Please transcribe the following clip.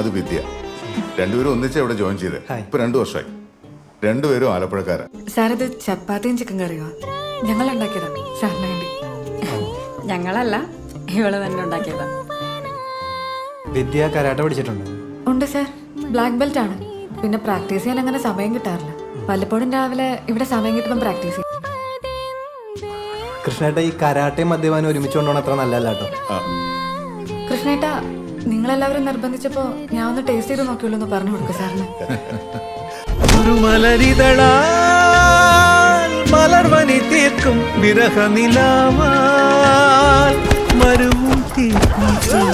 അത് വിദ്യ. രണ്ടുപേരും ഒന്നിച്ച് ഇവിടെ ജോയിൻ ചെയ്ത് ഇപ്പൊ 2 വർഷമായി. രണ്ടുപേരും ആലപ്പുഴക്കാരാ. സാർ ഇത് ചപ്പാത്തിയും ചിക്കൻ കറിയോ? ഞങ്ങൾ ഉണ്ടാക്കിയതാ സാറിന് വേണ്ടി. ഞങ്ങളല്ല, ഇവള് തന്നെ ഉണ്ടാക്കിയതാ. വിദ്യ കരാട്ടെ പഠിച്ചിട്ടുണ്ട്? ഉണ്ട് സാർ, ബ്ലാക്ക് ബെൽറ്റ് ആണ്. പിന്നെ പ്രാക്ടീസ് ചെയ്യാൻ അങ്ങനെ സമയം കിട്ടാറില്ല. വല്ലപ്പോഴും രാവിലെ ഇവിടെ സമയം കിട്ടുമ്പോൾ പ്രാക്ടീസ് ചെയ്യും. കൃഷ്ണേട്ട, ഈ കരാട്ടെ മദ്യപാനം ഒരുമിച്ച് കൊണ്ടുപോകണം അത്ര നല്ലല്ല കേട്ടോ. കൃഷ്ണേട്ട, നിങ്ങളെല്ലാവരും നിർബന്ധിച്ചപ്പോ ഞാൻ ഒന്ന് ടേസ്റ്റ് ചെയ്ത് നോക്കിയുള്ളൂ എന്ന് പറഞ്ഞു കൊടുക്കും സാറിന്. മലർവനി തീർക്കും വിരഹനിലാവാൽ മരുവും തീർക്കും